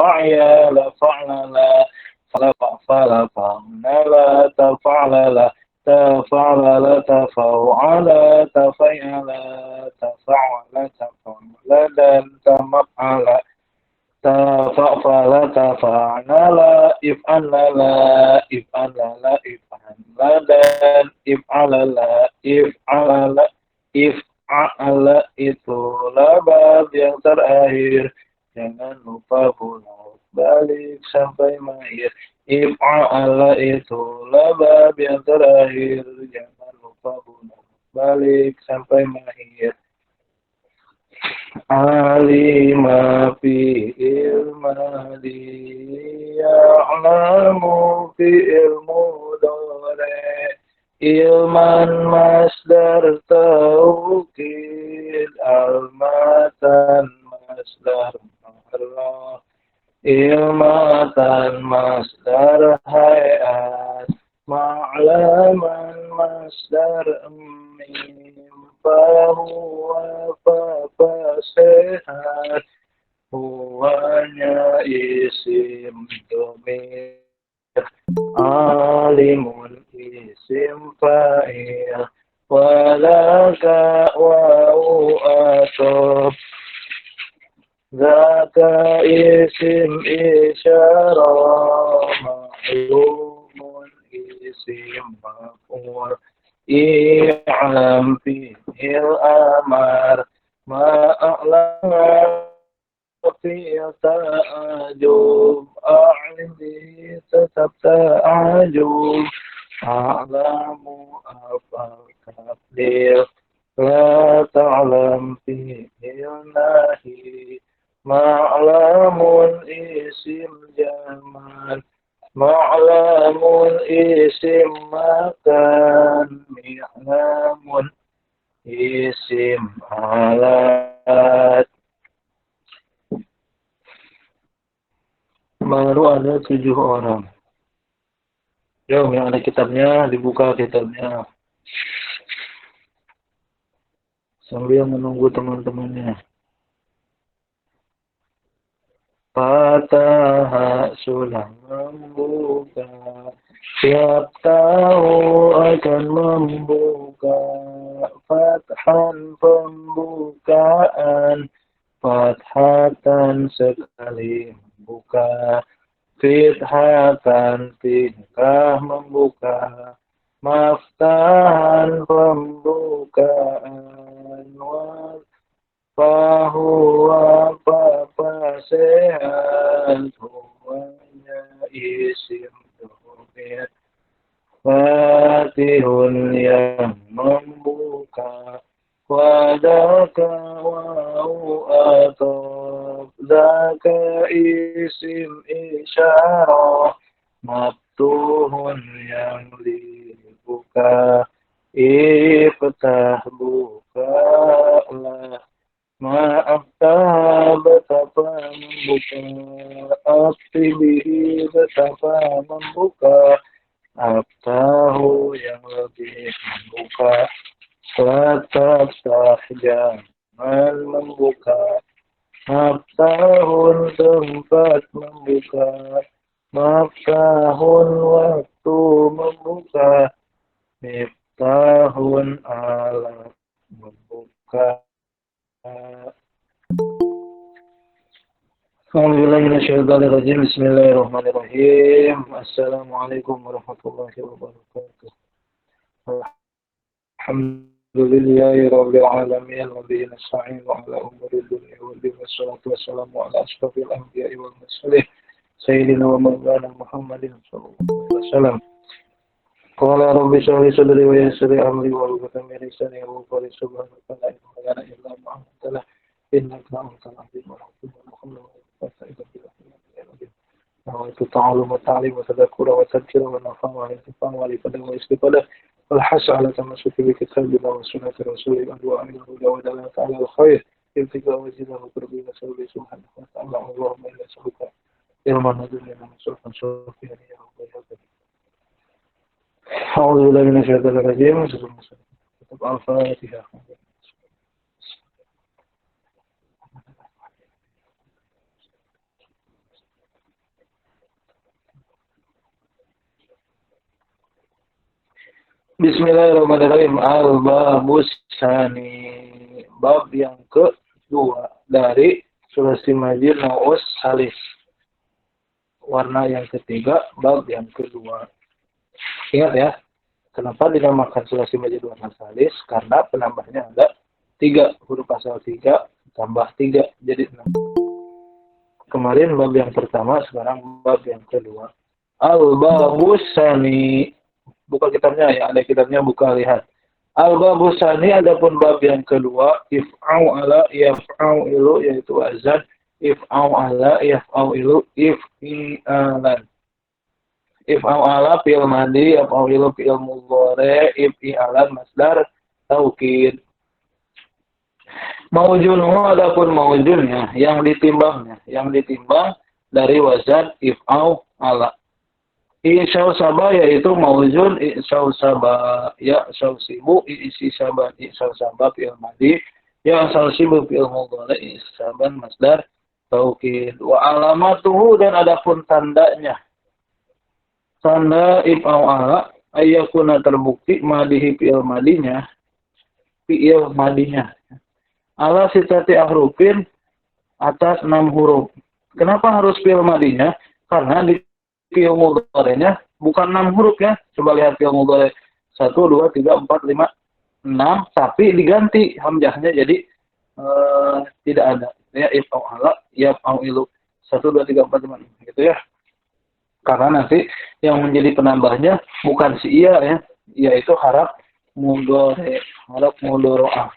فعيل فعلل فعل فعلل تفعلل تفعلل تفعل تفعل تفعل تفعل تمفعل تفعل تفعل افعل افعل افعل افعل افعل if'al itu labab yang terakhir. Jangan lupa bolak balik sampai mahir. If'al itu labab yang terakhir. Jangan lupa bolak balik sampai mahir. Alima fi ilmadi ya'lamu fi ilmu dore. Ilman masdar taukid almatan masdar marah ilmatan masdar hayat ma'laman masdar mim fahuwa sehat huwanya isim domir alimun isim fa'il walaka wa'u atob zaka isim isyarah ma'lumun isim maf'ul i'lam fi'il amar ma'a'lam في تعجب أعلمي tetap تعجب أعلم أفعل تقدير لا تعلم فيه النهي معلم اسم جمال معلم اسم مكان معلم اسم alat. Baru ada 7 orang. Yuk, yang ada kitabnya, dibuka kitabnya. Sambil menunggu teman-temannya. Fataha sudah membuka. Tiap tahu akan membuka. Fathan pembukaan. Fathatan sekali membuka. Fithatan tingkah membuka. Maftahan pembukaan. Fahuwa sehat. Huwanya isim domir. Fatihun yang membuka. Wadaka wa'u atob. Daka isim isyarah. Maftuhun yang dibuka. Iftah buka lah. Ma'aftah betapa membuka. Aktibihi betapa membuka. Aftahu yang lebih membuka. Tetap jangan membuka. Maftahun tempat membuka. Maftahun waktu membuka. Miftahun alat membuka. Bismillahirrahmanirrahim. Assalamualaikum warahmatullahi wabarakatuh. Alhamdulillahi rabbil alamin wa bihi nasta'in ala umuri dunya wad din wassalatu wassalamu ala asyrafil anbiya'i wal mursalin sayyidina wa maulana Muhammadin sallallahu alaihi wasallam. Qala rabbi shrah li sadri wa yassir li amri wa hlul min lisani yafqahu qawli subhanaka la ilma lana illa ma 'allamtana innaka antal alimul hakim. تعلم والتعليم وتذكر وتذكر والنفع والانتفاع والإفادة والاستفادة والحث على تمسك بكتابنا وسنة رسولنا وأمين الهدى ودلالة على الخير ابتغاء وجهه وقربه نسأل سبحانه وتعالى اللهم إنا نسألك علما نادرا وصرفا صافيا يا رب العالمين. أعوذ بالله من الشيطان الرجيم. الفاتحة. Bismillahirrahmanirrahim. Al-babus tsani. Bab yang kedua dari sulasi majid naus salis. Warna yang ketiga, bab yang kedua. Ingat ya, kenapa dinamakan sulasi majid warna salis? Karena penambahnya ada 3, huruf asal 3 tambah 3 jadi 6. Kemarin bab yang pertama, sekarang bab yang kedua. Al-babus tsani. Buka kitabnya ya, ada kitabnya, buka lihat. Al-babu tsani, adapun bab yang kedua, if'au ala yaf'au ilu, yaitu azan, if'au ala yaf'au ilu, if'i'alan. If'au ala fi'il madi, yaf'au ilu fi'il mudhari, if'i'alan masdar taukid. Maujunhu, adapun maujunnya, yang ditimbang dari wazan if'au ala. Isau sabah, yaitu mauzun isau sabah, ya isau sibu isi sabah, isau sabah fi'il madi, ya isau sibu fi'il mudhari, isaban masdar taukid. Wa alamatuhu, dan adapun tandanya, tanda if'au ala ayyakuna terbukti madihi fi'il madinya ala sitati ahrufin, atas 6 huruf. Kenapa harus fi'il madinya? Karena di fi'il mudhari'nya bukan 6 huruf ya. Coba lihat fi'il mudhari' 1, 2, 3, 4, 5, 6, tapi diganti hamzahnya jadi tidak ada. Ya if'au ala, yaf'au ilu. 1, 2, 3, 4, 5, 6 gitu ya. Karena nanti yang menjadi penambahnya bukan si iya ya, yaitu haraf mudhari', haraf mudhari'ah.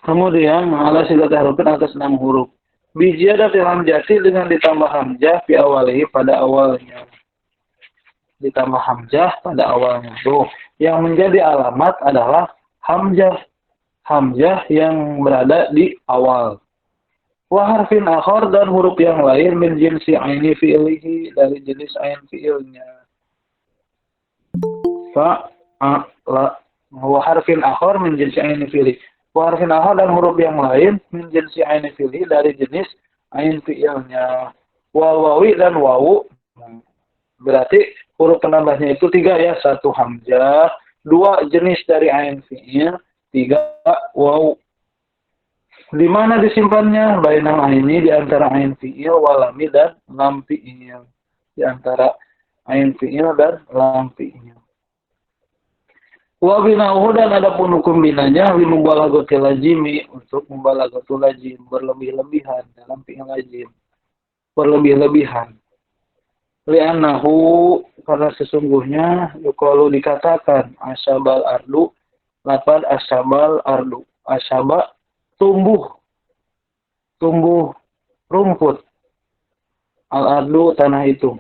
Kemudian ala silati harufin, atas 6 huruf. Bijadatil hamzati, dengan ditambah hamzah fi awalihi, pada awalnya. Ditambah hamzah pada awalnya. Tuh, yang menjadi alamat adalah hamzah. Hamzah yang berada di awal. Wa harfin akhar, dan huruf yang lain min jinsi aini fi'lihi, dari jenis ain fi'ilnya. Fa'ala. Wa harfin akhar min jinsi aini fi'lihi. Warfin akhar, dan huruf yang lain min jinsi ain fi'li, dari jenis ain fi'ilnya. Wawawi, dan wawu. Berarti huruf penambahnya itu 3 ya. 1 hamzah, 2 jenis dari ain fi'il, 3 wawu. Di mana disimpannya? Bainal aini, di antara ain fi'il, walami, dan lam fi'il. Di antara ain fi'il dan lam fi'il. Wa bina'uhu, dan adapun hukum binanya, limubalagotil lazimi, untuk mubalagatul lazim, berlebih-lebihan dalam fi'il lazim. Berlebih-lebihan. Li'annahu, karena sesungguhnya, yuqalu, dikatakan, asyabal ardu, lapad asyabal ardu. Asyaba, tumbuh rumput. Al-ardu, tanah itu.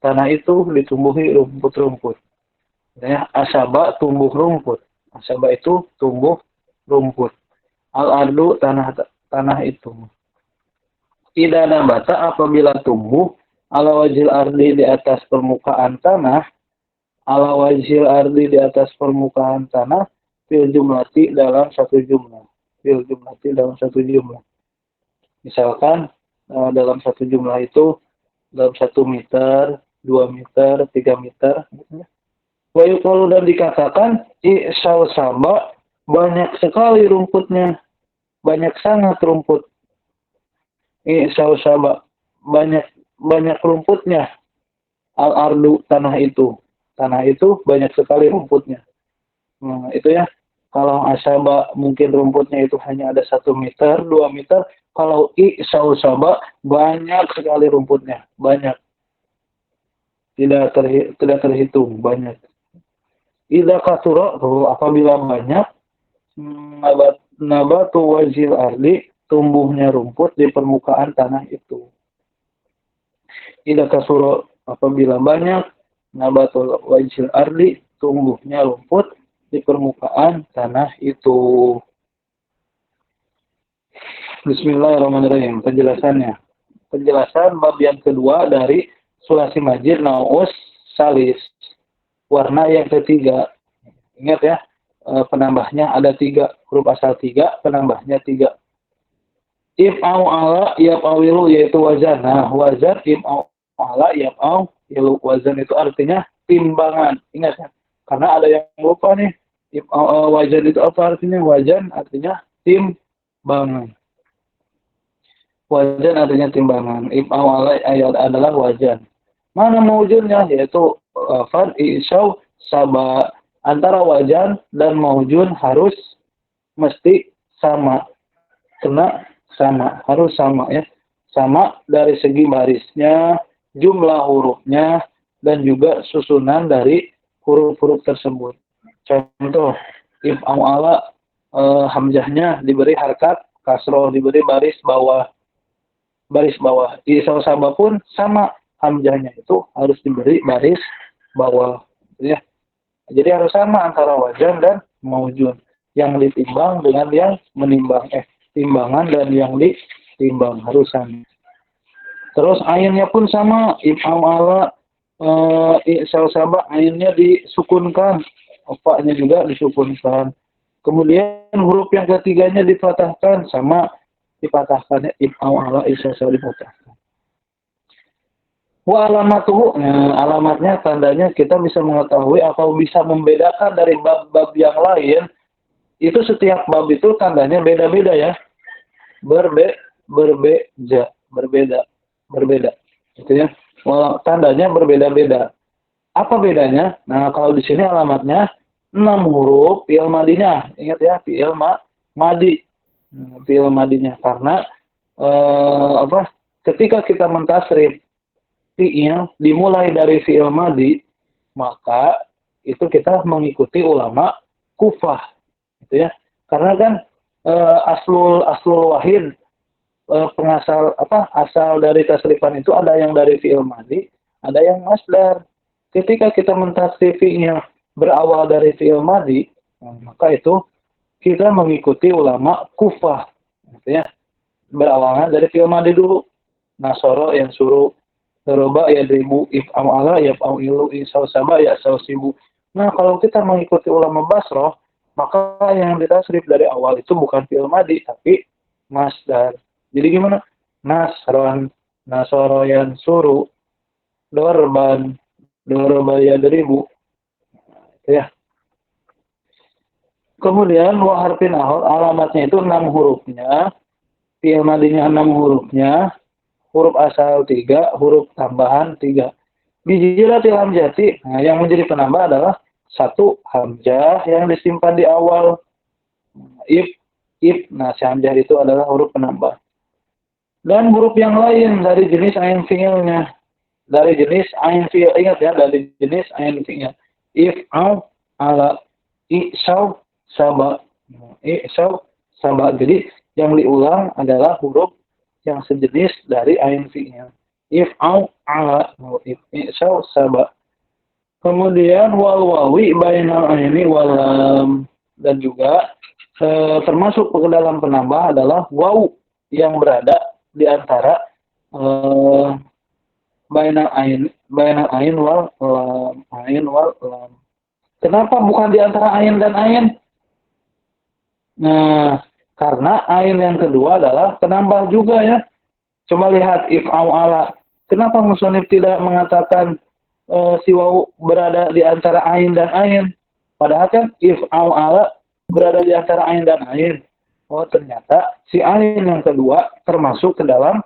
Tanah itu ditumbuhi rumput-rumput. Ya, asaba, tumbuh rumput. Asaba itu tumbuh rumput. Al-ardu, tanah itu. Idza nabata, apabila tumbuh, ala wajhil ardi, di atas permukaan tanah, ala wajhil ardi, di atas permukaan tanah, fil jumlati, dalam satu jumlah. Fil jumlati, dalam satu jumlah. Misalkan dalam satu jumlah itu dalam 1 meter, 2 meter, 3 meter, gitu ya. Wa yuqalu, dan dikatakan, i'sau saba, banyak sekali rumputnya, banyak sangat rumput. I'sau saba, banyak rumputnya. Al-ardu, tanah itu banyak sekali rumputnya. Nah, itu ya. Kalau asaba mungkin rumputnya itu hanya ada 1 meter, 2 meter. Kalau i'sau saba, banyak sekali rumputnya, banyak. Tidak terhitung, banyak. Idza katsura, apabila banyak, nabatu wajhil ardi, tumbuhnya rumput di permukaan tanah itu. Idza katsura, apabila banyak, nabatu wajhil ardi, tumbuhnya rumput di permukaan tanah itu. Bismillahirrahmanirrahim. Penjelasan bab yang kedua dari sulasi majid naus salis. Warna yang ketiga. Ingat ya, penambahnya ada 3. Huruf asal 3, penambahnya 3. If'au ala yaf'awilu, yaitu wazan. Nah, wazan if'au ala yaf'awilu. Wazan itu artinya timbangan. Ingat ya, Karena ada yang lupa nih. Wajan itu apa artinya? Wajan artinya timbangan. Wajan artinya timbangan. If'al adalah wajan. Mana maujunnya? Yaitu fad, isyaw, saba. Antara wajan dan maujun harus mesti sama. Kena sama. Harus sama ya. Sama dari segi barisnya, jumlah hurufnya, dan juga susunan dari huruf-huruf tersebut. Contoh, if'al hamzahnya diberi harkat kasroh, diberi baris bawah. Isal sabah pun sama, hamzahnya itu harus diberi baris bawah. Ya. Jadi harus sama antara wajan dan maujun. Yang ditimbang dengan yang menimbang. Timbangan dan yang ditimbang harus sama. Terus ainnya pun sama. If'al isal sabah ainnya disukunkan. Opaknya juga disukunkan. Kemudian huruf yang ketiganya dipatahkan, sama dipatahkannya if'al isal sabah dipatahkan. Wa alamatuhu, alamatnya, tandanya kita bisa mengetahui atau bisa membedakan dari bab-bab yang lain. Itu setiap bab itu tandanya beda-beda ya. Berbeda. Gitu ya. Tandanya berbeda-beda. Apa bedanya? Nah, kalau di sini alamatnya 6 huruf fi'il madinya. Ingat ya, fi'il madi. Fi'il madinya, karena ketika kita mentasrif fi'il dimulai dari fi'il madi, maka itu kita mengikuti ulama Kufah, gitu ya. Karena kan aslul wahid, asal dari tasrifan itu ada yang dari fi'il madi, ada yang masdar. Ketika kita mentasrif fi'il berawal dari fi'il madi, maka itu kita mengikuti ulama Kufah, gitu ya. Berawalnya dari fi'il madi dulu. Nasoro yang suruh, Doroba ya diribu, if'amala ya fa'amilu, isawsaba ya sawsibu. Nah, kalau kita mengikuti ulama Basroh, maka yang ditasrif dari awal itu bukan fi'il madi, tapi masdar. Jadi gimana? Nasron, nasoro yang suruh, dorban, doroba ya diribu. Ya. Kemudian waharfin ahor, alamatnya itu 6 hurufnya, fi'il madinya 6 hurufnya, huruf asal 3, huruf tambahan 3. Bijilatil hamzati, nah, yang menjadi penambah adalah 1 hamzah yang disimpan di awal. Nah si hamzah itu adalah huruf penambah. Dan huruf yang lain dari jenis ain fi'ilnya. Dari jenis ain fi'il, ingat ya, dari jenis ain fi'il. If'al, ala, i'saw, saba. I'saw, saba. Jadi yang diulang adalah huruf yang sejenis dari ain fi'il. If'al, ala, i'saw, saba. Kemudian wal wawi bainal aini walam. Dan juga termasuk ke dalam penambah adalah waw yang berada di antara bainal ain wal lam. Kenapa bukan di antara ain dan ain? Nah, karena ain yang kedua adalah penambah juga ya. Coba lihat if'au ala. Kenapa musonif tidak mengatakan si waw berada di antara ain dan ain? Padahal kan if'au ala berada di antara ain dan ain. Oh, ternyata si ain yang kedua termasuk ke dalam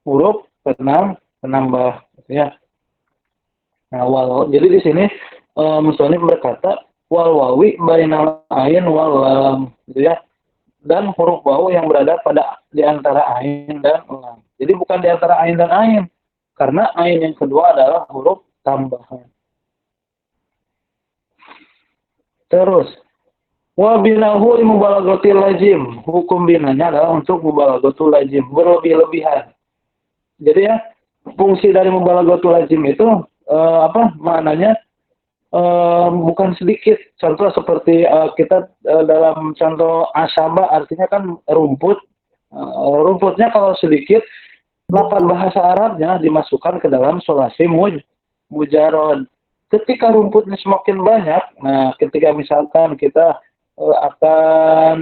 huruf penambah, ya. Nah, jadi di sini musonif berkata wal wawi bainal ain wal lam, gitu ya. Dan huruf waw yang berada pada di antara ain dan lam. Jadi bukan di antara ain dan ain, karena ain yang kedua adalah huruf tambahan. Terus, wa binahu mubalaghatil lazim. Hukum binanya adalah untuk mubalaghatul lazim, berlebih-lebihan. Jadi ya, fungsi dari mubalaghatul lazim itu maknanya bukan sedikit. Contoh seperti kita dalam contoh asaba, artinya kan rumput. Rumputnya kalau sedikit, lafaz bahasa Arabnya dimasukkan ke dalam solasi mujarod. Ketika rumputnya semakin banyak, nah ketika misalkan kita akan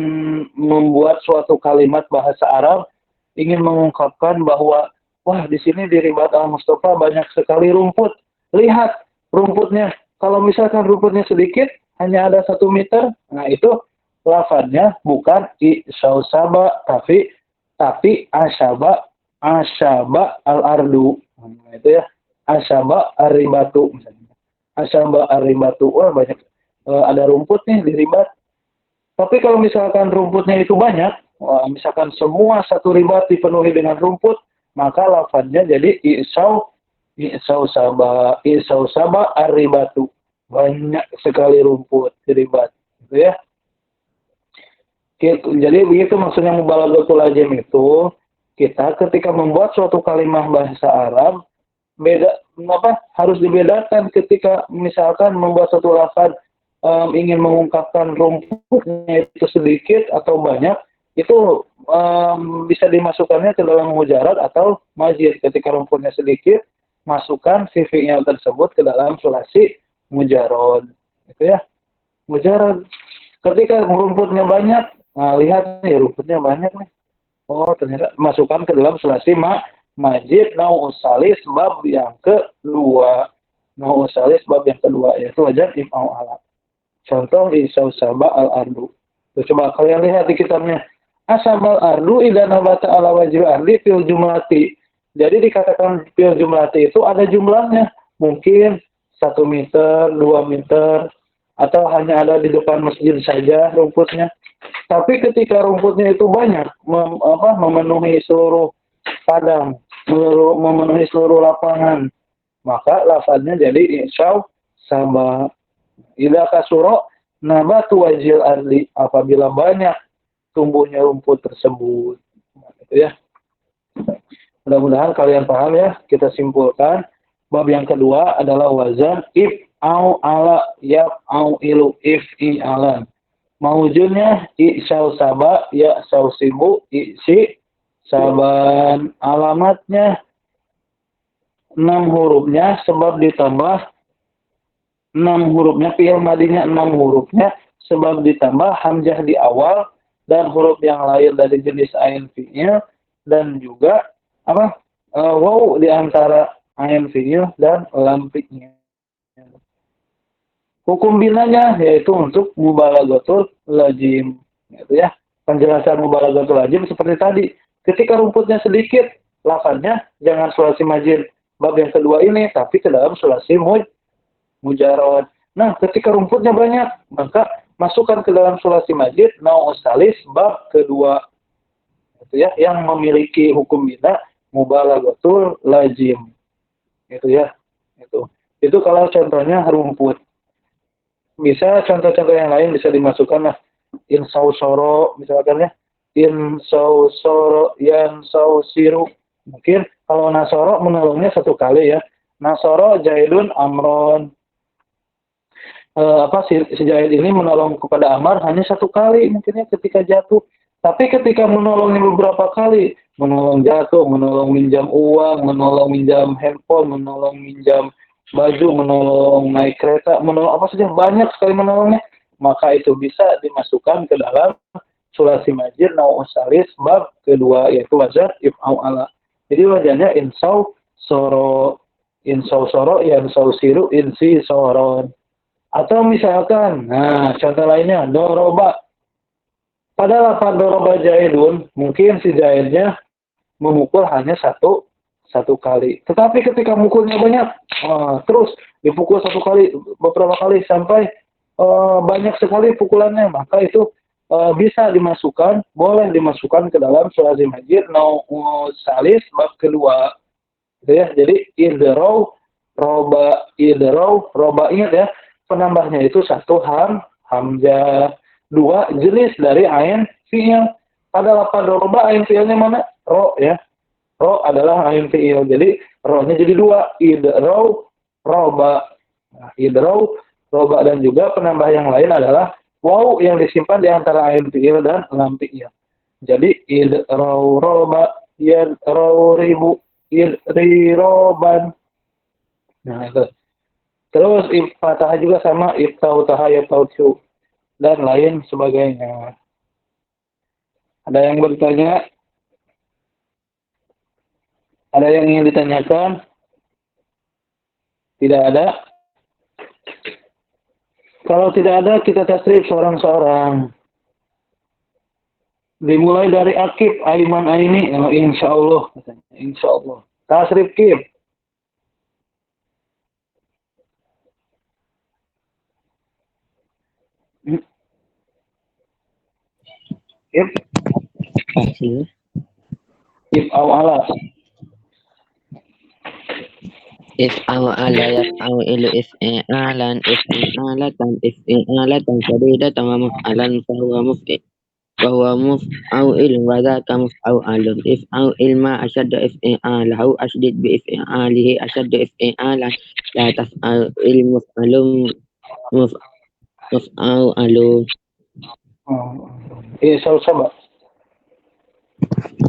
membuat suatu kalimat bahasa Arab, ingin mengungkapkan bahwa wah, di sini di Ribat Al-Mustafa banyak sekali rumput. Lihat rumputnya. Kalau misalkan rumputnya sedikit, hanya ada 1 meter, nah itu lafadznya bukan isausaba, tapi asyaba al-ardu. Nah, itu ya. Asyaba ar-ribatu misalnya. Asyaba ar-ribatu. Wah, banyak ada rumput nih di ribat. Tapi kalau misalkan rumputnya itu banyak, misalkan semua satu ribat dipenuhi dengan rumput, maka lafadznya jadi isau saba ar-ribatu. Banyak sekali rumput di ribat. Gitu ya. Jadi begitu maksudnya mubalaghatul lazim itu, kita ketika membuat suatu kalimat bahasa Arab, harus dibedakan ketika misalkan membuat satu lafaz ingin mengungkapkan rumputnya itu sedikit atau banyak, itu bisa dimasukkannya ke dalam mujarad atau majid. Ketika rumputnya sedikit, masukkan si fi'il tersebut ke dalam sulasi mujarad. Itu ya, mujarad. Ketika rumputnya banyak, nah lihat nih rumputnya banyak nih. Oh ternyata masukkan ke dalam sulasi majid nau usalis bab yang kedua. Nau usalis bab yang kedua yaitu wajan imau alat. Contoh isau saba al ardu. Coba kalian lihat di kitabnya. Asabal ardu idza nabata ala wajil ardi fil jumlati. Jadi dikatakan fil jumlati itu ada jumlahnya. Mungkin 1 meter, 2 meter, atau hanya ada di depan masjid saja rumputnya. Tapi ketika rumputnya itu banyak, memenuhi seluruh padang, memenuhi seluruh lapangan, maka lafadznya jadi insya sama. Ila kasuro nabatu wajil ardi, apabila banyak tumbuhnya rumput tersebut. Nah, itu ya. Mudah-mudahan kalian paham ya. Kita simpulkan. Bab yang kedua adalah wazan if au ala yap au ilu if i alan. Maujudnya i'sau saba ya sausibu i'si saban. Alamatnya 6 hurufnya sebab ditambah 6 hurufnya, fi'il madinya 6 hurufnya sebab ditambah hamzah di awal dan huruf yang lain dari jenis ain fi'il dan juga waw di antara ain fi'il dan lam fi'il. Hukum binanya yaitu untuk mubalaghatul lazim. Gitu ya. Penjelasan mubalaghatul lazim seperti tadi. Ketika rumputnya sedikit, lafadznya jangan sulasi majid bab yang kedua ini, tapi ke dalam sulasi mujarad. Nah, ketika rumputnya banyak, maka masukkan ke dalam sulasi majid nau salis bab kedua. Itu ya, yang memiliki hukum bina mubalaghatul lazim. Itu ya. Itu kalau contohnya rumput. Bisa contoh-contoh yang lain bisa dimasukkan lah. Insausoro misalkan ya. Insausoro yansausiru. Mungkin kalau nasoro menolongnya 1 kali ya. Nasoro jaidun amron. Si Jaid ini menolong kepada Amar hanya 1 kali mungkinnya ketika jatuh. Tapi ketika menolongnya beberapa kali, menolong jatuh, menolong minjam uang, menolong minjam handphone, menolong minjam baju, menolong naik kereta, menolong apa saja, banyak sekali menolongnya, maka itu bisa dimasukkan ke dalam sulasi majid nau salis bab kedua yaitu wazan if'au ala. Jadi wazannya insau soro yansau siru insi soron. Atau misalkan, nah contoh lainnya doroba. Pada lafaz doroba jaidun, mungkin si jaidnya memukul hanya satu kali. Tetapi ketika mukulnya banyak, terus dipukul 1 kali, beberapa kali sampai banyak sekali pukulannya, maka itu bisa dimasukkan, boleh dimasukkan ke dalam sulasi majid nau salis bab kedua. Gitu ya. Jadi idrau roba ingat ya, penambahnya itu 1 hamzah, 2 jenis dari ain fi'il. Pada lafaz doroba ain fi'ilnya mana? Ro ya. Ro adalah ain fi'il. Jadi ro-nya jadi 2. Idrau roba. Nah, idrau roba dan juga penambah yang lain adalah waw yang disimpan di antara ain fi'il dan lam fi'il. Jadi idrau roba, idrau ribu, idriroban. Nah itu. Terus fathah juga sama iftau taha yaftau dan lain sebagainya. Ada yang bertanya? Ada yang ingin ditanyakan? Tidak ada? Kalau tidak ada, kita tasrif seorang-seorang. Dimulai dari akib, Aiman Aini, insya Allah. Insya Allah. Tasrif kib. Kib. Kib au ala. If au ala yaf'au ilu if'alan if'alatan if'alatan syadidatan wa muf'alan fahuwa muf'au ilun wa dhaka muf'au alun if'au ilma asyadda if'alahu asydid bi if'alihi asyadda if'alan la taf'al ilmu alum muf'au alun Sabar.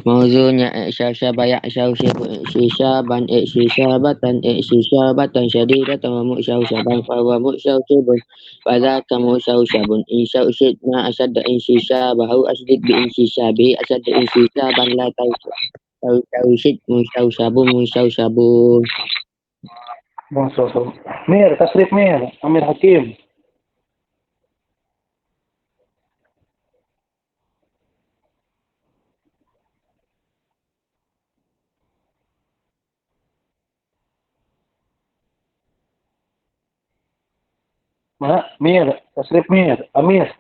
Mawzunya i'syaba ya'syawshibu i'syaban i'syabatan i'syabatan syadidatan wa mu'syawsyaban fa wa mu'syawshibun wa dhaka mu'syawshabun insyawshid ma asyadda insyabahu asydid bi insyabihi asyadda insyaban la tawshid mu'syawshabun Mir, tasrif Mir. Amir Hakim. Mir, tasrif Mir. Amir.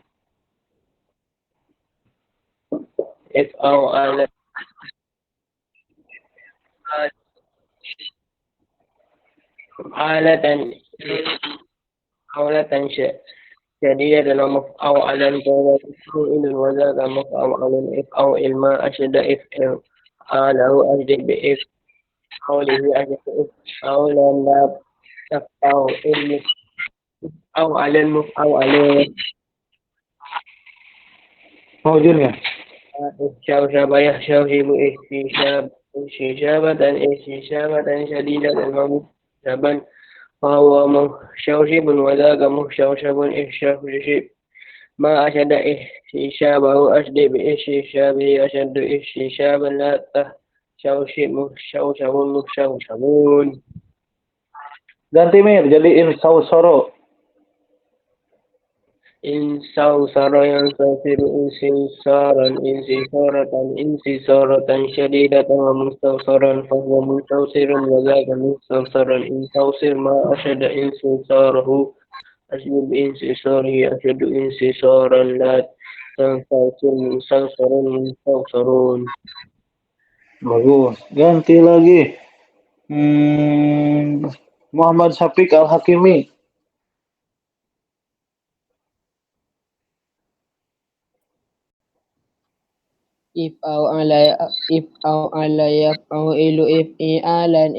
if'au ala alatan aulatan syadidatan wa muf'au alan fa ilun wa dhaka muf'au alun if'au ilma asyadda if'al alahu ajdid bi if'aulihi ajdid if'au lan la taf'au ilmu au alan muf'au alun Mawjudnya. Syawsyaba yahsyawshibu ihsyabatan syadidatan wa muhsyaban fahuwa muhsyawshibun wa dhaka muhsyawshabun ihsyawshib ma asyadda ihsyabahu asdi bi ihsyabihi asyaddu ihsyaban la tahsyawshib muhsyawshabun Ganti Mir, jadi insawsoro. insawsara yansawsiru insisaratan syadidatan wa mustawsaran fahuwa mustawsirun wa dhaka mustawsaran insawsir ma asyada insisarahu asbib insisarihi asyadu insisaran la tansawsir mustawsarun Bagus. Ganti lagi. Muhammad Syafiq Al-Hakimi. If'au ala yaf'au ilu if'alatan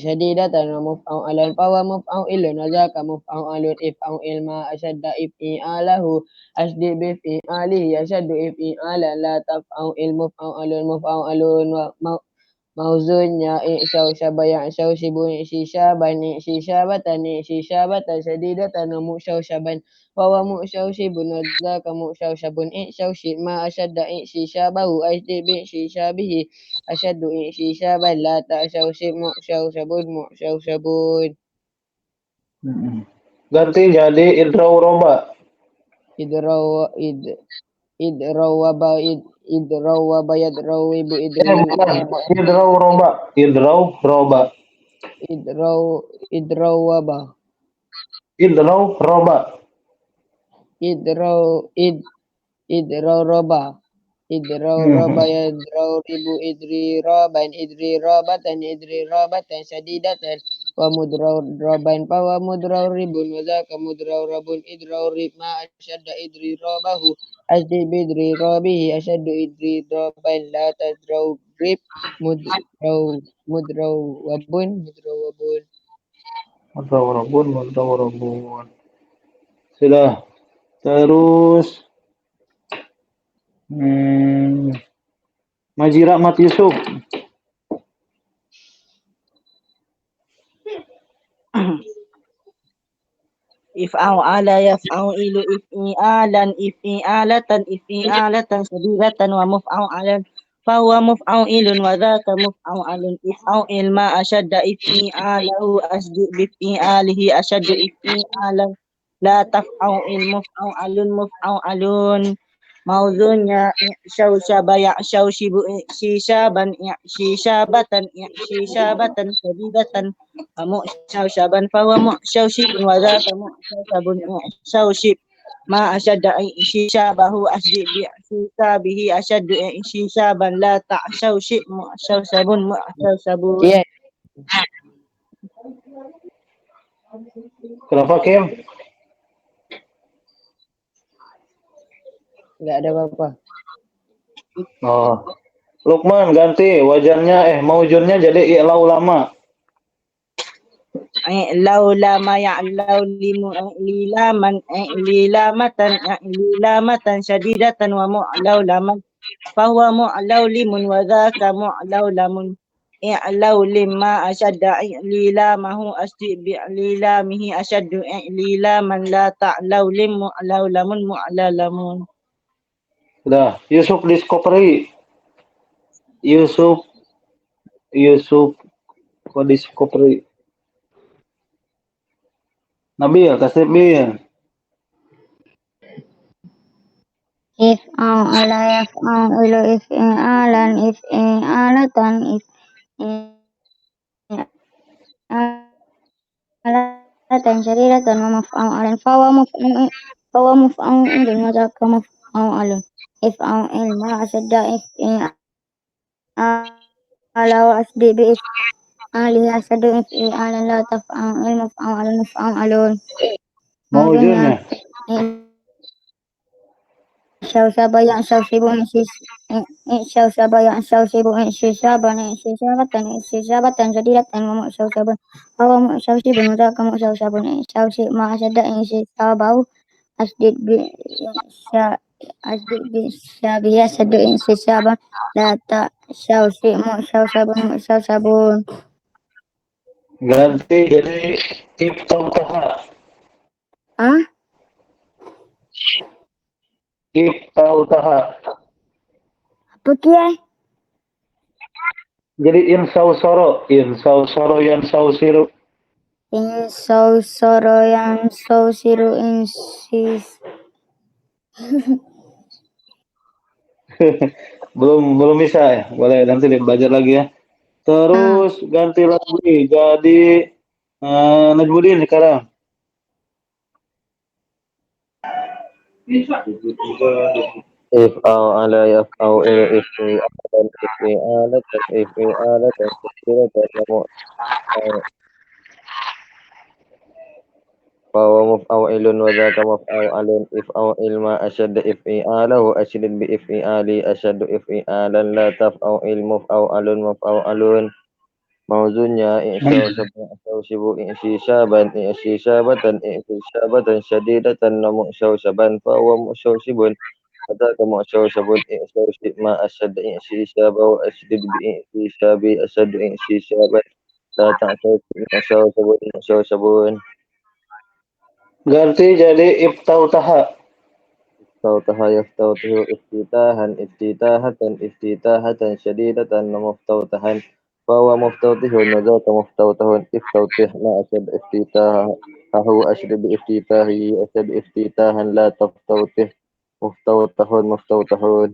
syadidatan wa muf'au alan fa wa muf'au ilun wa dhaka muf'au alun if'au ilma asyadda if'alahu asdi bi if'alihi asyaddu if'alan la taf'au ilmu muf'au alun wa Mawzunnya i'syawsyaba ya'syawshibu i'syabatan syadidatan wa mu'syawsyaban wa wa mu'syawshibun wa dhaka mu'syawshabun i'syawshib ma asyadda i'syabahu asdi bi i'syabihi asyaddu i'syaban la ta'syawshib mu'syawshabun Ganti jadi idraw roba. idraw wa yadraw ibu Idraw roba. Idraw roba. idraw waba Idraw roba. idraw roba yadraw ribu idri robatan syadidatan wa mudraw roban fa wa mudraw ribun wa zaka mudraw rabun idraw rib ma asyadda idri robahu asdi bidri robihi asyaddu idri roban la tadraw rib mudraw wabun Mudraw rabun. Sudah. Terus Majira Mat Yusuf. If'au ala yaf'au ilu if'i'alatan if'i'alatan syadidatan wa muf'au alan فهو مفعول وذاك مفعول افعل ما أشد افعاله أشد بفعاله أشد افعالا لا تفعل مفعول مفعول موزونnya syausyaba syausibu syisaban syisabatan syisabatan sadidatan mu syausaban fawa mu syausibun wa dzaka mu syausabun syausib ma asyadda syisabahu asdi bi syisabihi asyaddu syisaban la ta syausib mu syausabun mu syausabun. Iya, Kenapa Kim? nggak ada apa-apa. Oh, Lukman ganti wajannya maujunnya jadi i'la ulama. Laulama ya'lau lilaman lilamatan syadidatan wa mu'laulaman fahuwa mu'laulimun wa dhaka mu'laulamun i'laulim ma asyadda i'lilamahu asdi bi'lilamihi asyaddu i'lilaman la ta'laulim mu'laulamun mu'lalamun. Sudah, Yusuf Discovery. Yusuf Discovery. Nabil, kasih Bil. If'ala yaf'alu if'alan if'alatan if'alatan syadidatan wa maf'alan fawa muf'alun wa dzaka maf'alun if'al ma asadda if'ala wa asdi bi if'alihi asaddu if'alan la taf'al maf'alun maf'alun Maujunnya. Syausyaba yang syausibu syausyaba yang syausibu syisabatan jadilatan wa syausyabun wa syausibun wa dzaka syausyabun syausi ma asyadda syisabahu asdid bi syabiya saddu syisaban la ta syausi mu syausyabun. Ganti jadi iftautaha. Ah, Iftautaha. apa kiai? Jadi insausoro yan sausiru. Insausoro yang sausiru insis belum bisa ya. Boleh nanti belajar lagi ya. Terus ganti lagi jadi Najmuddin sekarang. If'ala yaf'alu if'alan if'alatan sadidatan wa fahuwa muf'alun wa dzaka maf'alun if'al ma asyadda if'alahu asydid bi if'ali asyaddu if'alan la taf'al muf'alun maf'alun mawzunnya i'syausibu i'syisabatan syadidatan wa mu'syausaban fahuwa mu'syausibun wa dzaka mu'syausabun i'syausib ma asyadda i'syisabahu asydid bi i'syisabi asyaddu i'syisaban la ta'syausib mu'syausabun mu'syausabun. Ganti jadi iftautaha. Iftautaha yaftautihu iftitahatan syadidatan wa muftautahan fahuwa muftautihun wa dzaka muftautahun iftautih ma asyad iftitahahu asyad bi iftitahi asyad iftitahan la taftautih muftautahun.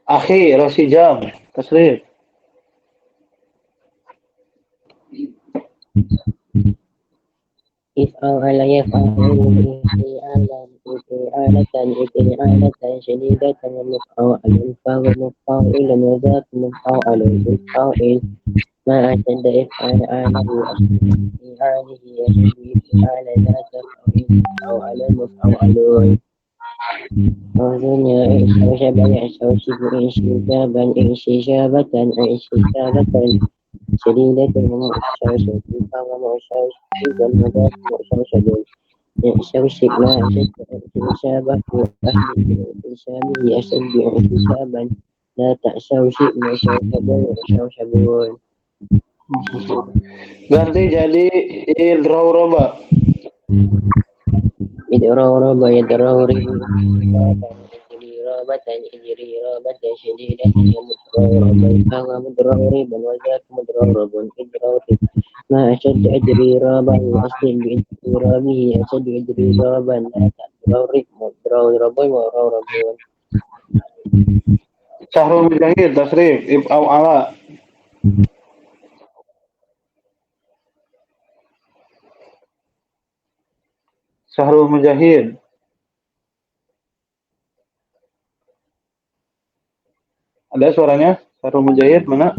Akhi Rosi Jam. Tasrif. If'ala yaf'alu if'alatan syadidatan wa maf'alun fahuwa maf'ulun wa dzaka maf'alun if'al ma asyadda if'alahu if'alihi asyaddu if'alan la taf'alun maf'alun mawzunnya i'syausyaba ya'syausibu i'syisaban i'syisabatan syadidatan wa mu'syausyabun fahuwa mu'syausibun wa dzaka mu'syausabun i'syausib ma asyadda i'syisabahu asdi i'syisabihi asyaddu i'sisaban la ta'syausib mu'syausabun. Ganti jadi idrauraba. Idrauraba yadrauribu رابة اجري رابة شديدة ومضراربا فهو مضرارب وذاك مضرارب إضرارب ما أشد أجري رابه أشد بإضرابه أشد أجري رابا لا تضرارب مضرارب ومضرارب Syahrul Mujahid, tasrif, if au ala. Syahrul Mujahid. Ada suaranya? Syahrul Mujahid mana?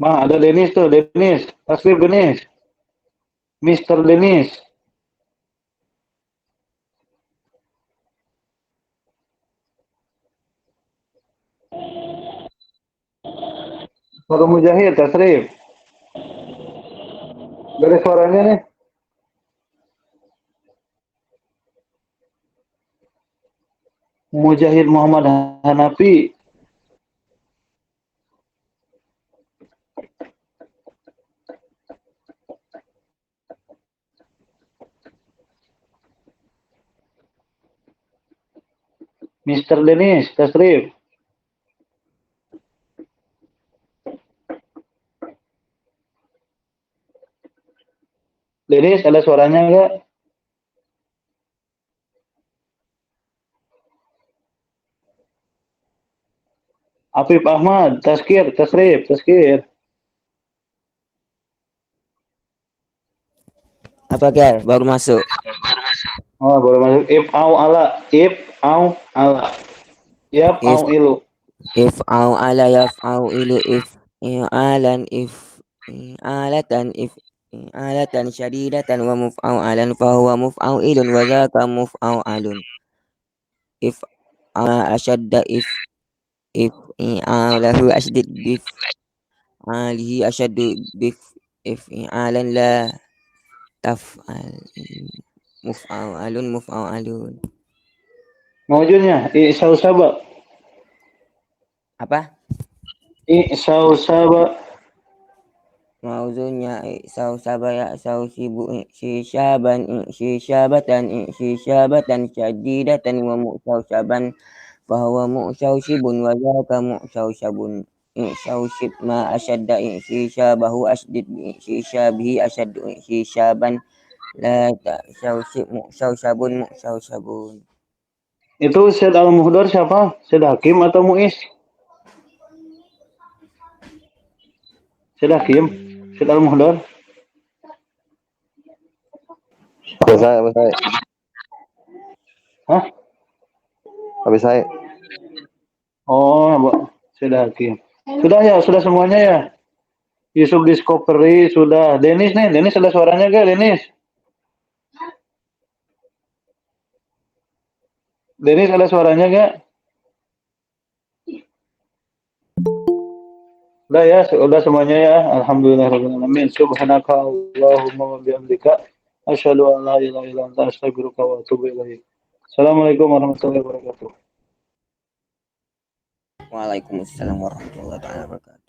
Ada Denis tuh, Denis. Tasrif Denis. Mister Denis. Syahrul Mujahid, tasrif. Gak ada suaranya nih. Mujahid Muhammad Hanafi. Mister Denis, tasrif. Denis, ada suaranya enggak? Afif Ahmad, taskir, tasrif, taskir. Apa Ger? Baru masuk. Oh, baru masuk. If au ala, if au ala. Yap If au ilu. if au ala yaf'au ilu if i'alan if i'alatan if i'alatan syadidatan wa muf'alan fa huwa muf'ilun wa dzaka muf'alun. If ashadda if i'alahu ashdid bif alihi ashaddu bif if i'alan la taf'al muf'alun. Mawujudnya i'sau saba. Apa? I'sau saba. Mauzunya sau sabaya sau sibu syaban syabatan syadidatan wa mu'sau syaban bahwa mu'sau shibun wa zaka mu'sau syabun i'sau shib ma ashadda syabahu asdid syabihi ashaddu syaban la ta'sau shib mu'sau syabun. Itu Syed Al-Muhdar siapa? Syed Hakim atau Muiz? Syed Hakim? Syed Al-Muhdar? Habis saya. Hah? Habis saya. Oh, Syed Hakim. Sudah ya, sudah semuanya ya? Yusuf Discovery sudah. Denis nih, Denis ada suaranya gak, Denis? Denis ada suaranya gak? Udah ya, sudah semuanya ya. Alhamdulillahirrahmanirrahim. Subhanaka Allahumma wa bihamdika. Asyhadu an la ilaha illa anta astaghfiruka wa atubu ilaik. Assalamualaikum warahmatullahi wabarakatuh. Waalaikumsalam warahmatullahi wabarakatuh.